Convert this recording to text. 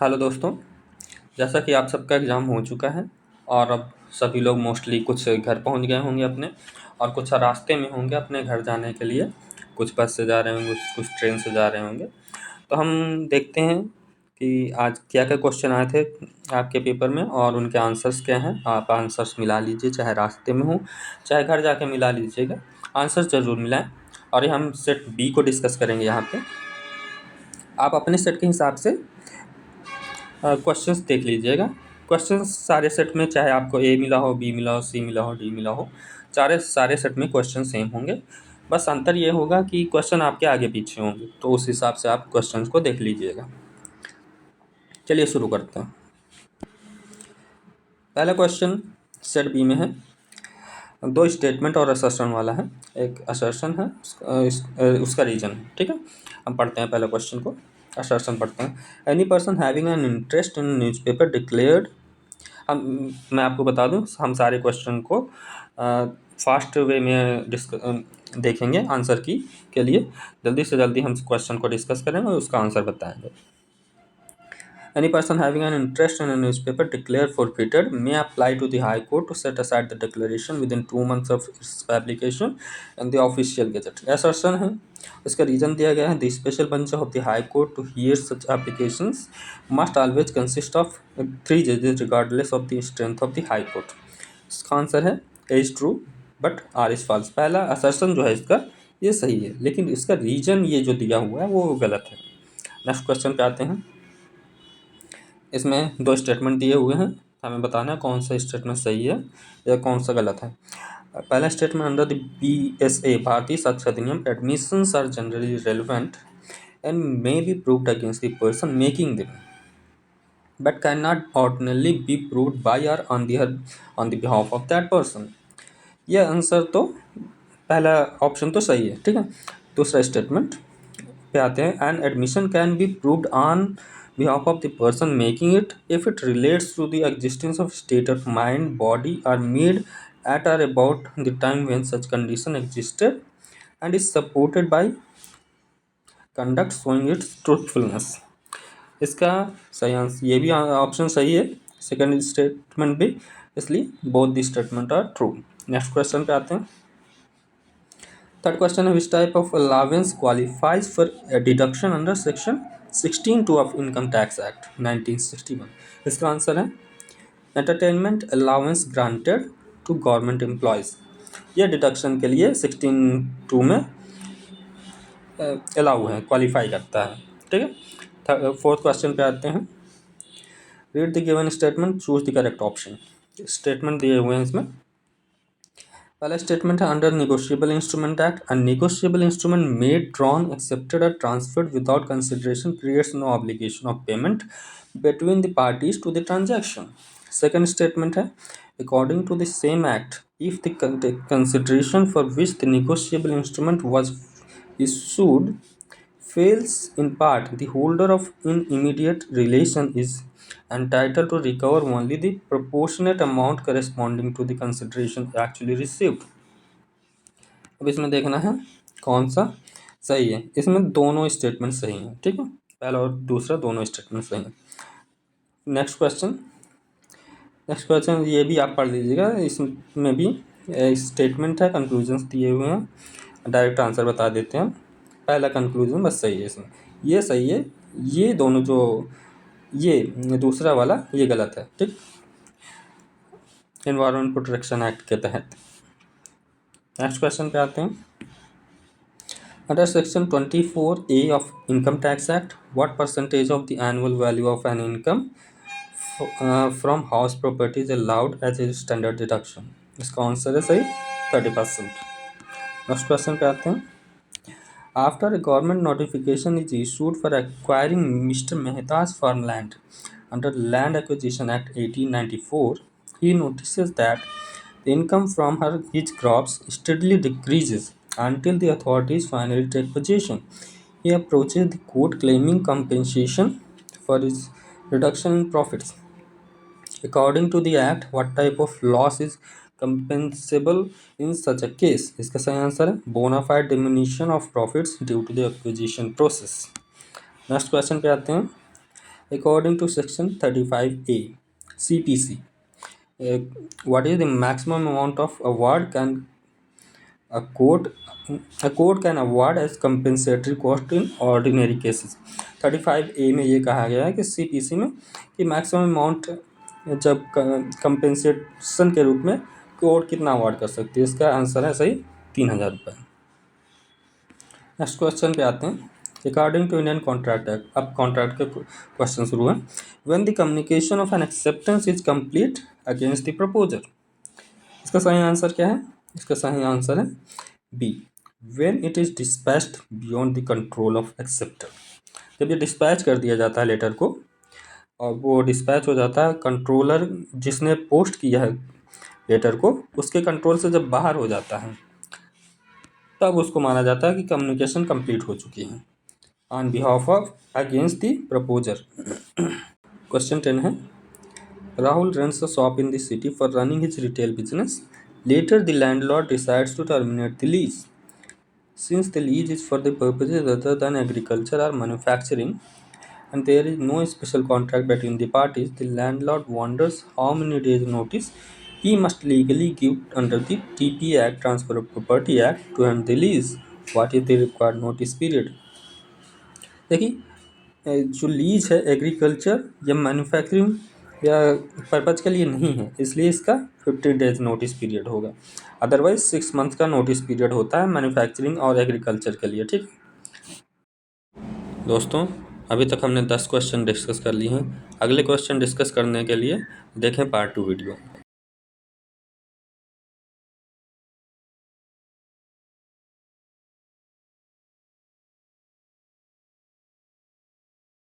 Hello दोस्तों। जैसा कि आप सबका एग्ज़ाम हो चुका है और अब सभी लोग मोस्टली कुछ घर पहुंच गए होंगे अपने, और कुछ रास्ते में होंगे अपने घर जाने के लिए। कुछ बस से जा रहे होंगे, कुछ ट्रेन से जा रहे होंगे। तो हम देखते हैं कि आज क्या-क्या क्वेश्चन आए थे आपके पेपर में और उनके आंसर्स क्या हैं। आप आंसर्स मिला लीजिए, चाहे रास्ते में हो, चाहे घर जाके मिला लीजिएगा। आंसर्स ज़रूर मिलाएँ। और ये हम सेट बी को डिस्कस करेंगे यहाँ पे। आप अपने सेट के हिसाब से क्वेश्चंस देख लीजिएगा। क्वेश्चंस सारे सेट में, चाहे आपको ए मिला हो, बी मिला हो, सी मिला हो, डी मिला हो, सारे सेट में क्वेश्चन सेम होंगे। बस अंतर ये होगा कि क्वेश्चन आपके आगे पीछे होंगे, तो उस हिसाब से आप क्वेश्चंस को देख लीजिएगा। चलिए शुरू करते हैं। पहला क्वेश्चन सेट बी में है, दो स्टेटमेंट और असर्शन वाला है। एक असर्शन है, उसका रीजन है। ठीक है, हम पढ़ते हैं पहले क्वेश्चन को। असर्शन पढ़ते हैं। Any person having an interest in newspaper declared. मैं आपको बता दूं, हम सारे क्वेश्चन को फास्ट वे में देखेंगे आंसर की के लिए। जल्दी से जल्दी हम क्वेश्चन को डिस्कस करेंगे और उसका आंसर बताएंगे। Any person having an interest in a newspaper declared forfeited may apply to the High Court to set aside the declaration within 2 months of its publication in the official gazette. Assertion है, इसका reason दिया गया है। The special bench of the High Court to hear such applications must always consist of 3 judges regardless of the strength of the High Court. इसका answer है A is true but R is false। पहला assertion जो है इसका ये सही है, लेकिन इसका रीजन ये जो दिया हुआ है वो गलत है। नेक्स्ट क्वेश्चन पे आते हैं। इसमें दो स्टेटमेंट दिए हुए हैं, हमें बताना है कौन सा स्टेटमेंट सही है या कौन सा गलत है। पहला statement, under the BSA Bharatiya Sakshya Adhiniyam admissions are generally relevant and may be proved against the person making them but can not ordinarily be proved by or on the behalf of that person. यह answer तो पहला option तो सही है। ठीक है, दूसरा statement पे आते हैं। An admission can be proved on behalf of the person making it if it relates to the existence of state of mind, body or made at or about the time when such condition existed and is supported by conduct showing its truthfulness। इसका सही answer ये भी option सही है, second statement भी, इसलिए both the statement are true. Next question पे आते हैं। थर्ड क्वेश्चन है, which type of allowance qualifies for deduction under section 16(2) of income tax act 1961। इसका आंसर है entertainment allowance granted to government employees. ये deduction के लिए 16(2) में अलाउ है, क्वालिफाई करता है। ठीक है, फोर्थ क्वेश्चन पे आते हैं। Read the given statement, choose the correct option. Statement दिए हुए हैं इसमें। पहला स्टेटमेंट है, under negotiable instrument act a negotiable instrument made, drawn, accepted or transferred without consideration creates no obligation of payment between the parties to the transaction. Second statement है, according to the same act if the consideration for which the negotiable instrument was issued fails in part, the holder of in immediate relation is entitled to recover only the proportionate amount corresponding to the consideration actually received। अब इसमें देखना है कौन सा सही है। इसमें दोनों स्टेटमेंट सही हैं। ठीक है, पहला और दूसरा दोनों स्टेटमेंट सही हैं। नेक्स्ट क्वेश्चन ये भी आप पढ़ लीजिएगा। इसमें भी स्टेटमेंट है, कंक्लूजन्स दिए हुए हैं, डायरेक्ट आंसर बता देते हैं। पहला कंक्लूजन बस सही है, इसमें ये सही है, ये दोनों जो ये दूसरा वाला ये गलत है। ठीक, एनवायरमेंट प्रोटेक्शन एक्ट के तहत। नेक्स्ट क्वेश्चन पे आते हैं। Under section 24A of income tax act what percentage of the annual value of an income from house property is allowed as a standard deduction. इसका आंसर है सही 30%। Next question पे आते हैं। After a government notification is issued for acquiring Mr. Mehta's farmland under Land Acquisition Act 1894, he notices that the income from his crops steadily decreases until the authorities finally take possession. He approaches the court claiming compensation for his reduction in profits. According to the act, what type of loss is compensable in such a case? इसका सही answer है bona fide diminution of profits due to the acquisition process. Next question पे आते हैं। According to section 35A CPC, what is the maximum amount of award can a court a court can award as compensatory cost in ordinary cases? 35A में ये कहा गया है कि CPC में कि मैक्सिमम अमाउंट जब कंपेंसेशन के रूप में कोर्ट कितना अवार्ड कर सकती है। इसका आंसर है सही 3,000 रुपये। नेक्स्ट क्वेश्चन पे आते हैं। According to Indian contract act, अब कॉन्ट्रैक्ट के क्वेश्चन शुरू है। When the communication of an acceptance is complete against the proposer, इसका सही आंसर क्या है? इसका सही आंसर है B, when it is dispatched beyond the control of acceptor. जब ये डिस्पैच कर दिया जाता है लेटर को और वो डिस्पैच हो जाता है, कंट्रोलर जिसने पोस्ट किया है लेटर को उसके कंट्रोल से जब बाहर हो जाता है तब उसको माना जाता है कि कम्युनिकेशन कंप्लीट हो चुकी है on behalf of against the proposer. Question 10 है, Rahul runs a shop in the city for running his retail business. Later the landlord decides to terminate the lease. Since the lease is for the purposes other than agriculture or manufacturing and there is no special contract between the parties, the landlord wonders how many days notice he must legally give under the TPA Act, Transfer of Property Act, to end the lease. What is the required notice period? देखिए, जो lease है agriculture या manufacturing या purpose के लिए नहीं है, इसलिए इसका 15 डेज नोटिस पीरियड होगा। अदरवाइज 6 मंथ का नोटिस पीरियड होता है मैन्युफैक्चरिंग और एग्रीकल्चर के लिए। ठीक दोस्तों, अभी तक हमने 10 क्वेश्चन डिस्कस कर लिए हैं। अगले क्वेश्चन डिस्कस करने के लिए देखें पार्ट 2 वीडियो।